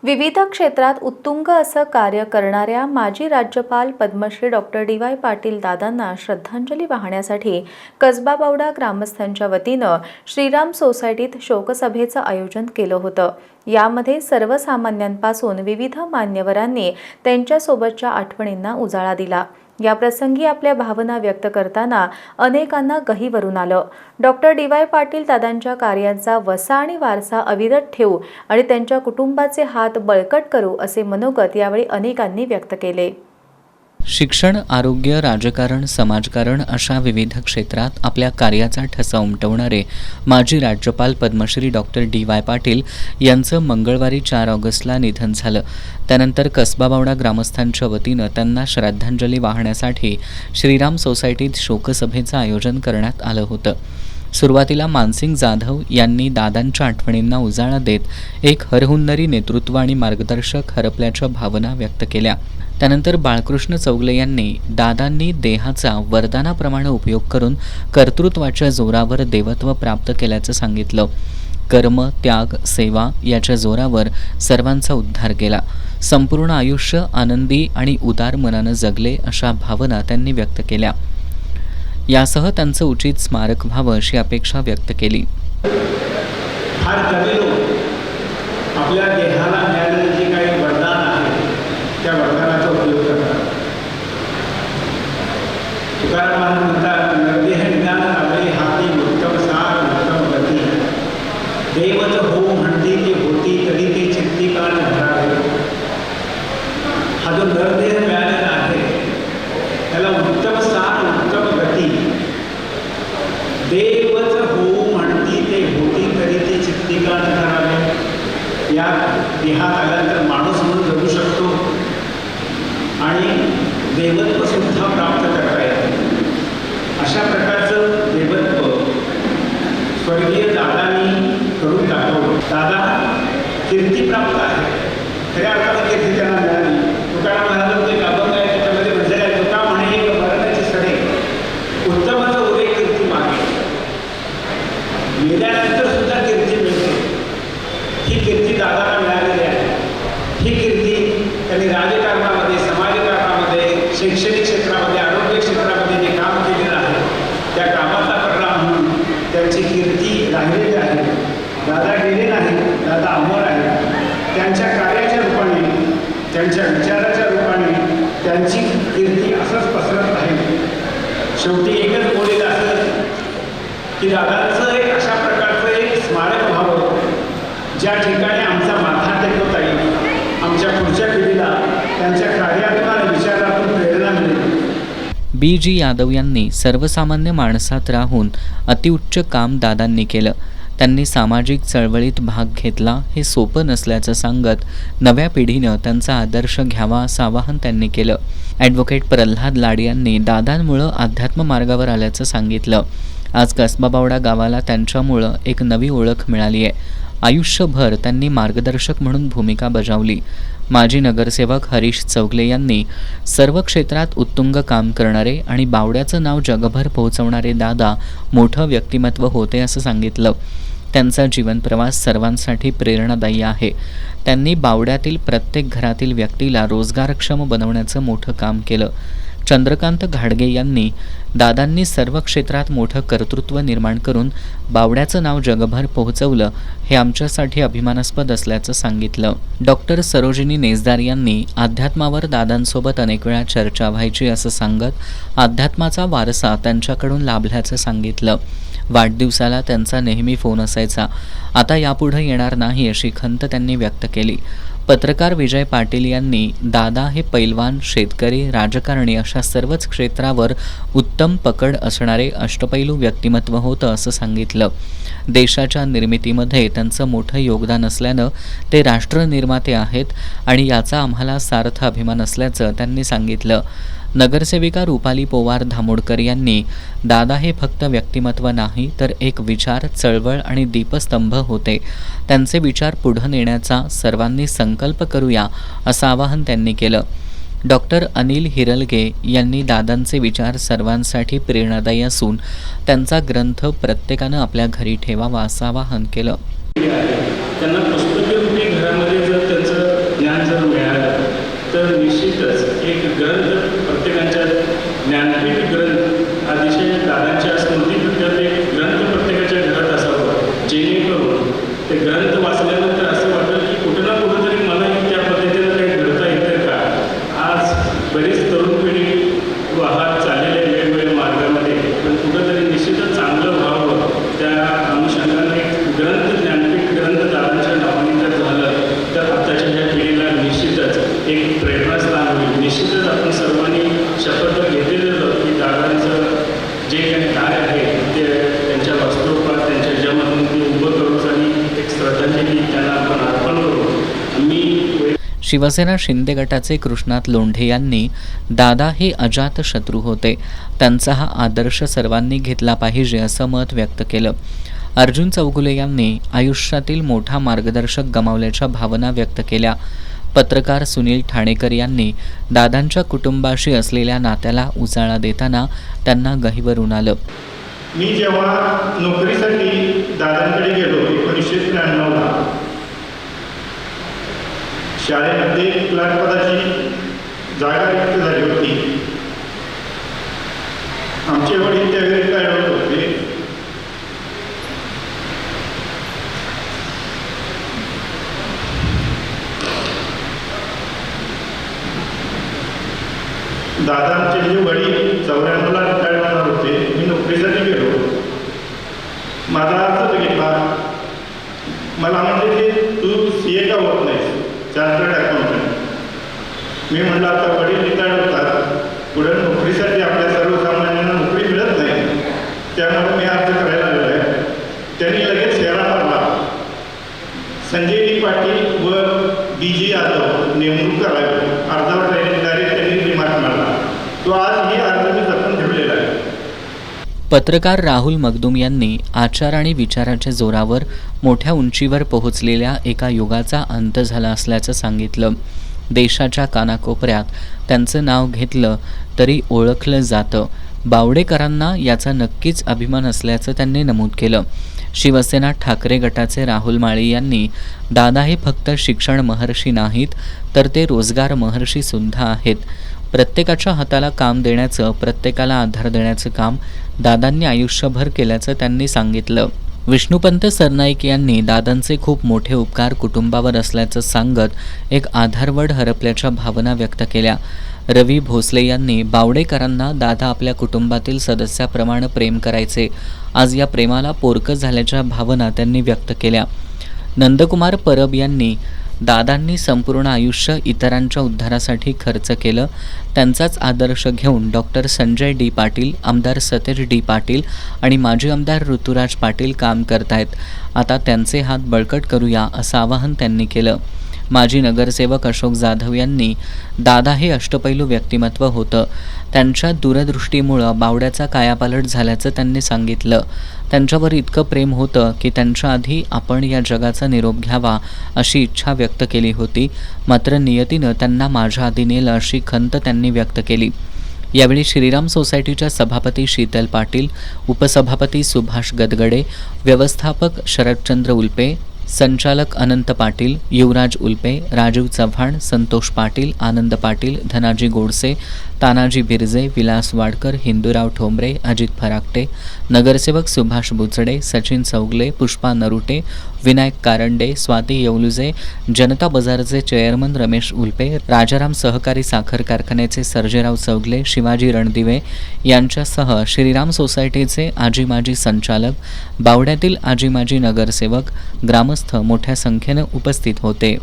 विविध क्षेत्रात उत्तुंग असं कार्य करणाऱ्या माजी राज्यपाल पद्मश्री डॉक्टर डी.वाय. पाटील दादांना श्रद्धांजली वाहण्यासाठी कसबा बावडा ग्रामस्थांच्या वतीनं श्रीराम सोसायटीत शोकसभेचं आयोजन केलं होतं। यामध्ये सर्वसामान्यांपासून विविध मान्यवरांनी त्यांच्यासोबतच्या आठवणींना उजाळा दिला। या प्रसंगी आपल्या भावना व्यक्त करताना अनेकांना गहिवरून आलं। Doctor DY. पाटील दादांच्या कार्यांचा वसा आणि वारसा अविरत ठेवू आणि त्यांच्या कुटुंबाचे हात बळकट करू असे मनोगत यावेळी अनेकांनी व्यक्त केले। शिक्षण, आरोग्य, राजकारण, समाजकारण अशा विविध क्षेत्रात आपल्या कार्याचा ठसा उमटवणारे माजी राज्यपाल पद्मश्री डॉक्टर डी.वाय. पाटील यांचं मंगळवारी 4 ऑगस्टला निधन झालं। त्यानंतर कसबा बावडा ग्रामस्थांच्या वतीनं त्यांना श्रद्धांजली वाहण्यासाठी श्रीराम सोसायटीत शोकसभेचं आयोजन करण्यात आलं होतं। सुरुवातीला मानसिंग जाधव यांनी दादांच्या आठवणींना उजाळा देत एक हरहुन्नरी नेतृत्व आणि मार्गदर्शक हरपल्याच्या भावना व्यक्त केल्या। त्यानंतर बाळकृष्ण चौगले यांनी दादांनी देहाचा वरदानाप्रमाणे उपयोग करून कर्तृत्वाच्या जोरावर देवत्व प्राप्त केल्याचं सांगितलं। कर्म, त्याग, सेवा याच्या जोरावर सर्वांचा उद्धार केला। संपूर्ण आयुष्य आनंदी आणि उदार मनानं जगले अशा भावना त्यांनी व्यक्त केल्या। यासह त्यांचं उचित स्मारक व्हावं अशी अपेक्षा व्यक्त केली। आपल्या देहाला मिळालेले जे काही वरदान आहे त्या वरदानाचा उपयोग करतात। तुकाराम महाराज म्हणतात, नरदेह निदान आले हाती उत्तम सार उत्तम गती, देवच हो म्हणती ती होती तरी ते चित्ती काळ धरावे। हा जो नरदेह मिळालेला आहे त्याला उत्तम सार उत्तम गती, देवच हो म्हणती ते होती तरी ते चित्ती काळ धरावे। या देहात आल्यानंतर माणूस म्हणून जगू शकतो आणि देवत्व सुद्धा प्राप्त करता येते। अशा प्रकारचं देवत्व स्वर्गीय दादांनी करून दाखवलं। दादा कीर्तिप्राप्त आहे, खऱ्या अर्थाने कीर्ती त्यांना मिळाली। तुकाराम महाराजांचे एक अभंग आहे, त्याच्यामध्ये म्हटलेलं आहे, तुका म्हणे मरणाची सडे उत्तमाचा उदय कीर्ती मागे। मेल्यानंतर सुद्धा कीर्ती मिळते, ही कीर्ती दादाला मिळालेली आहे। ही कीर्ती त्यांनी राजकारणामध्ये, समाजकारणामध्ये, शैक्षणिक क्षेत्रामध्ये, आरोग्य क्षेत्रामध्ये जे काम केलेलं आहे त्या कामाचा परिणाम म्हणून त्यांची कीर्ती राहिलेली आहे। दादा गेले नाही, दादा अमर आहे। त्यांच्या कार्याच्या रूपाने, त्यांच्या विचाराच्या रूपाने त्यांची कीर्ती असंच पसरत राहील। शेवटी एकच बोललेलं असं की दादांचं एक अशा प्रकारचं एक स्मारक व्हावं ज्या ठिकाणी आमचा माथा टेकवता येईल, आमच्या पुढच्या पिढीला त्यांच्या कार्यातून आणि विचारातून प्रेरणा मिळेल। बी.जी. यादव यांनी सर्वसामान्य माणसात राहून अतिउच्च काम दादांनी केलं। त्यांनी सामाजिक चळवळीत भाग घेतला, हे सोपं नसल्याचं सांगत नव्या पिढीनं त्यांचा आदर्श घ्यावा असं आवाहन त्यांनी केलं। ॲडव्होकेट प्रल्हाद लाड यांनी दादांमुळं अध्यात्म मार्गावर आल्याचं सांगितलं। आज कसबा बावडा गावाला त्यांच्यामुळं एक नवी ओळख मिळाली आहे। आयुष्यभर त्यांनी मार्गदर्शक म्हणून भूमिका बजावली। माजी नगरसेवक हरीश चौगले यांनी सर्व क्षेत्रात उत्तुंग काम करणारे आणि बावड्याचं नाव जगभर पोहोचवणारे दादा मोठं व्यक्तिमत्व होते असं सांगितलं। त्यांचा जीवनप्रवास सर्वांसाठी प्रेरणादायी आहे। त्यांनी बावड्यातील प्रत्येक घरातील व्यक्तीला रोजगारक्षम बनवण्याचं मोठं काम केलं। चंद्रकांत घाडगे यांनी दादांनी सर्व क्षेत्रात मोठं कर्तृत्व निर्माण करून बावड्याचं नाव जगभर पोहोचवलं, हे आमच्यासाठी अभिमानास्पद असल्याचं सांगितलं। डॉक्टर सरोजिनी नेजदार यांनी अध्यात्मावर दादांसोबत अनेक वेळा चर्चा व्हायची असं सांगत अध्यात्माचा वारसा त्यांच्याकडून लाभल्याचं सांगितलं। वाढदिवसाला त्यांचा नेहमी फोन असायचा, आता यापुढे येणार नाही अशी खंत त्यांनी व्यक्त केली। पत्रकार विजय पाटील यांनी दादा हे पैलवान, शेतकरी, राजकारणी अशा सर्वच क्षेत्रावर उत्तम पकड असणारे अष्टपैलू व्यक्तिमत्व होतं असं सांगितलं। देशाच्या निर्मितीमध्ये त्यांचं मोठं योगदान असल्यानं ते राष्ट्रनिर्माते आहेत आणि याचा आम्हाला सार्थ अभिमान असल्याचं त्यांनी सांगितलं। नगरसेविका रुपाली पोवार धामोडकर यांनी दादा हे फक्त व्यक्तिमत्व नाही तर एक विचार, चळवळ आणि दीपस्तंभ होते। त्यांचे विचार पुढे नेण्याचा सर्वांनी संकल्प करूया असं आवाहन त्यांनी केलं। डॉक्टर अनिल हिरलगे यांनी दादांचे विचार सर्वांसाठी प्रेरणादायी असून त्यांचा ग्रंथ प्रत्येकानं आपल्या घरी ठेवावा असं आवाहन केलं। त्यांना पुस्तके घरामध्ये जर त्यांचं शिवसेना शिंदे गटाचे कृष्णात लोंढे यांनी दादा हे अजात शत्रू होते, त्यांचा हा आदर्श सर्वांनी घेतला पाहिजे असं मत व्यक्त केलं. अर्जुन चौगुले यांनी आयुष्यातील मोठा मार्गदर्शक गमावल्याच्या भावना व्यक्त केल्या. पत्रकार सुनील ठाणेकर यांनी दादांच्या कुटुंबाशी असलेल्या नात्याला उजाळा देताना त्यांना गहिवरून आलं. मी जेव्हा नोकरीसाठी दादांकडे गेलो 1993ला, शाळेमध्ये क्लार्क पदाची जागा रिक्त झाली होती. आमचे वडील त्यावेळी रिटायर्ड होते. दादा आमचे जे वडील 94ला रिटायर्ड होणार होते. मी नोकरीसाठी गेलो. माझा अर्ज बघितला. मला म्हणले की तू CA का होत नाहीस, चार्टर्ड अकाउंटंट. मी म्हणलं आता वडील रिटायर्ड होतात, पुढे नोकरीसाठी आपल्या सर्वसामान्यांना नोकरी मिळत नाही, त्यामुळे मी अर्ज करायला आलेलो आहे. त्यांनी लगेच फेरा मारला. संजय डी पाटील व BG यादव नेमणूक करावी, अर्जावर डायरेक्ट त्यांनी रिमार्क मारला. तो आज ही अर्ज मी जपून ठेवलेला आहे. पत्रकार राहुल मगदूम यांनी आचार आणि विचाराच्या जोरावर मोठ्या उंचीवर पोहोचलेल्या एका युगाचा अंत झाला असल्याचं सांगितलं. देशाच्या कानाकोपऱ्यात त्यांचं नाव घेतलं तरी ओळखलं जातं. बावडेकरांना याचा नक्कीच अभिमान असल्याचं त्यांनी नमूद केलं. शिवसेना ठाकरे गटाचे राहुल माळी यांनी दादा हे फक्त शिक्षण महर्षी नाहीत, तर ते रोजगार महर्षी सुद्धा आहेत. प्रत्येकाच्या हाताला काम देण्याचं, प्रत्येकाला आधार देण्याचं काम दादांनी आयुष्यभर केल्याचं त्यांनी सांगितलं. विष्णुपंत सरनाईक यांनी दादांचे खूप मोठे उपकार कुटुंबावर असल्याचं सांगत एक आधारवड हरपल्याच्या भावना व्यक्त केल्या. रवी भोसले यांनी बावडेकरांना दादा आपल्या कुटुंबातील सदस्याप्रमाणे प्रेम करायचे, आज या प्रेमाला पोरकं झाल्याच्या भावना त्यांनी व्यक्त केल्या. नंदकुमार परब यांनी दादांनी संपूर्ण आयुष्य इतरांच्या उद्धारासाठी खर्च केलं, त्यांचाच आदर्श घेऊन डॉक्टर संजय डी पाटील, आमदार सतेज डी पाटील आणि माजी आमदार ऋतुराज पाटील काम करतायत. आता त्यांचे हात बळकट करूया असं आवाहन त्यांनी केलं. माजी नगरसेवक अशोक जाधव यांनी दादा हे अष्टपैलू व्यक्तिमत्व होतं, त्यांच्या दूरदृष्टीमुळं बावड्याचा कायापालट झाल्याचं त्यांनी सांगितलं. त्यांच्यावर इतकं प्रेम होतं की त्यांच्या आधी आपण या जगाचा निरोप घ्यावा अशी इच्छा व्यक्त केली होती, मात्र नियतीनं त्यांना माझ्या आधी नेलं अशी खंत त्यांनी व्यक्त केली. यावेळी श्रीराम सोसायटीच्या सभापती शीतल पाटील, उपसभापती सुभाष गदगडे, व्यवस्थापक शरदचंद्र उल्पे, संचालक अनंत पाटील, युवराज उल्पे, राजीव चव्हाण, संतोष पाटील, आनंद पाटील, धनाजी गोडसे, तानाजी बिरजे, विलास वाडकर, हिंदूराव ठोंबरे, अजित फराकटे, नगरसेवक सुभाष बुचडे, सचिन चौगले, पुष्पा नरुटे, विनायक कारंडे, स्वाती येवलुजे, जनता बाजारचे चेअरमन रमेश उल्पे, राजाराम सहकारी साखर कारखान्याचे सर्जेराव चौगले, शिवाजी रणदिवे यांच्यासह श्रीराम सोसायटीचे आजी माजी संचालक, बावड्यातील आजी माजी नगरसेवक, ग्रामस्थ मोठ्या संख्येनं उपस्थित होते.